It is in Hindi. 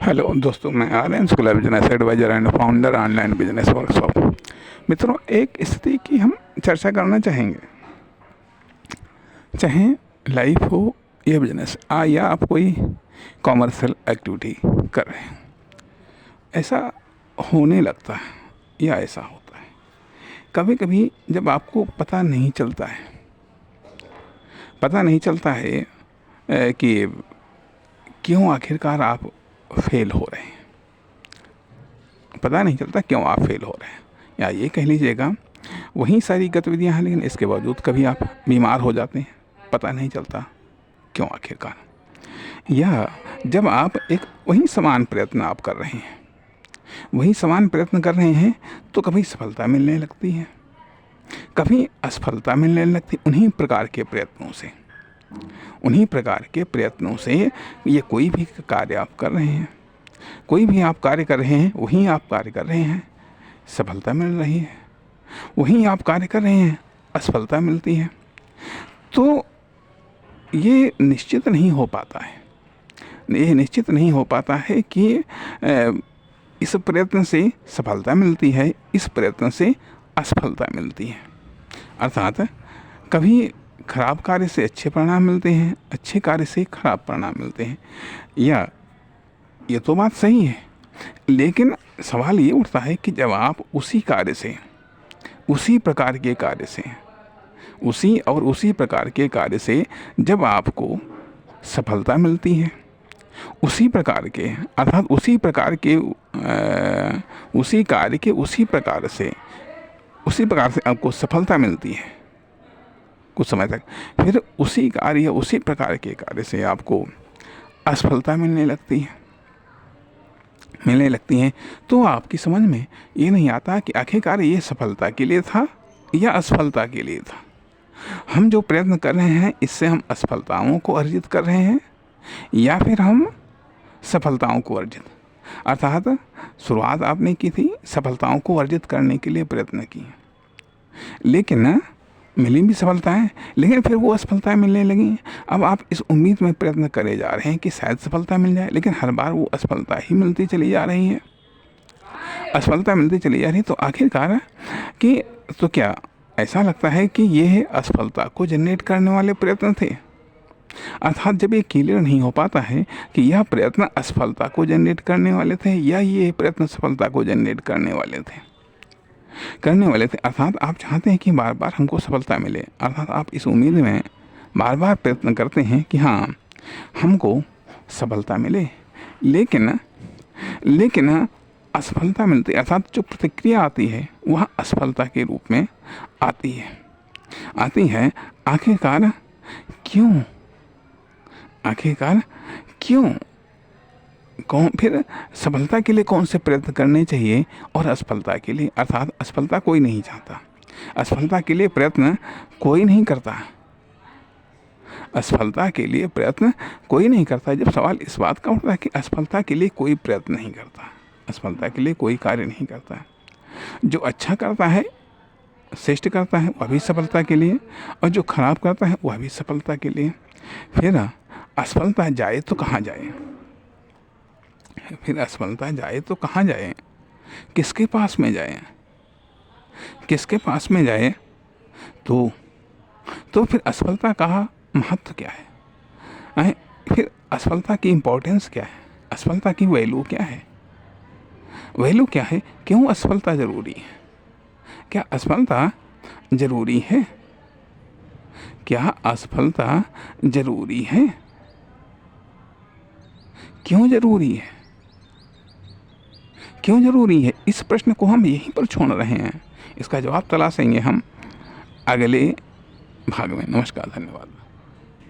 हेलो दोस्तों, मैं Aryan school business advisor and founder online business workshop. मित्रों, एक स्थिति की हम चर्चा करना चाहेंगे। चाहे लाइफ हो या बिजनेस या आप कोई कॉमर्शियल एक्टिविटी कर रहे हैं, ऐसा होने लगता है या ऐसा होता है कभी कभी जब आपको पता नहीं चलता है कि क्यों आखिरकार आप फेल हो रहे हैं। पता नहीं चलता क्यों आप फेल हो रहे हैं, या ये कह लीजिएगा वही सारी गतिविधियां हैं, लेकिन इसके बावजूद कभी आप बीमार हो जाते हैं, पता नहीं चलता क्यों आखिरकार। या जब आप एक वही समान प्रयत्न आप कर रहे हैं, तो कभी सफलता मिलने लगती है, कभी असफलता मिलने लगती है। उन्हीं प्रकार के प्रयत्नों से ये कोई भी कार्य आप कर रहे हैं, वहीं आप कार्य कर रहे हैं, सफलता मिल रही है। वहीं आप कार्य कर रहे हैं, असफलता मिलती है। तो ये निश्चित नहीं हो पाता है कि इस प्रयत्न से सफलता मिलती है, इस प्रयत्न से असफलता मिलती है। अर्थात कभी खराब कार्य से अच्छे परिणाम मिलते हैं, अच्छे कार्य से खराब परिणाम मिलते हैं। या ये तो बात सही है, लेकिन सवाल ये उठता है कि जब आप उसी प्रकार के कार्य से जब आपको सफलता मिलती है, उसी प्रकार से आपको सफलता मिलती है कुछ समय तक, फिर उसी प्रकार के कार्य से आपको असफलता मिलने लगती हैं, तो आपकी समझ में ये नहीं आता कि आखिरकार ये सफलता के लिए था या असफलता के लिए था। हम जो प्रयत्न कर रहे हैं, इससे हम असफलताओं को अर्जित कर रहे हैं या फिर हम सफलताओं को अर्जित। अर्थात शुरुआत आपने की थी, सफलताओं को अर्जित करने के लिए प्रयत्न किए, लेकिन मिली भी सफलताएं, लेकिन फिर वो असफलताएं मिलने लगी। अब आप इस उम्मीद में प्रयत्न करे जा रहे हैं कि शायद सफलता मिल जाए, लेकिन हर बार वो असफलता ही मिलती चली जा रही है। तो आखिरकार तो क्या ऐसा लगता है कि ये असफलता को जनरेट करने वाले प्रयत्न थे? अर्थात जब ये क्लियर नहीं हो पाता है कि यह प्रयत्न असफलता को जनरेट करने वाले थे या ये प्रयत्न सफलता को जनरेट करने वाले थे। अर्थात आप चाहते हैं कि बार बार हमको सफलता मिले, अर्थात आप इस उम्मीद में बार बार प्रयत्न करते हैं कि हाँ हमको सफलता मिले, लेकिन असफलता मिलती, अर्थात जो प्रतिक्रिया आती है वह असफलता के रूप में आती है। आखिरकार क्यों? फिर सफलता के लिए कौन से प्रयत्न करने चाहिए और असफलता के लिए? अर्थात असफलता कोई नहीं चाहता, असफलता के लिए प्रयत्न कोई नहीं करता। जब सवाल इस बात का उठता है कि असफलता के लिए कोई प्रयत्न नहीं करता, असफलता के लिए कोई कार्य नहीं करता, जो अच्छा करता है, श्रेष्ठ करता है, वह भी सफलता के लिए, और जो खराब करता है वह भी सफलता के लिए। फिर असफलता जाए तो कहाँ जाए? किसके पास में जाए? तो फिर असफलता का महत्व क्या है? फिर असफलता की इम्पोर्टेंस क्या है? असफलता की वैल्यू क्या है? क्यों असफलता जरूरी है? क्या असफलता जरूरी है? क्यों जरूरी है? इस प्रश्न को हम यहीं पर छोड़ रहे हैं। इसका जवाब तलाशेंगे हम अगले भाग में। नमस्कार, धन्यवाद।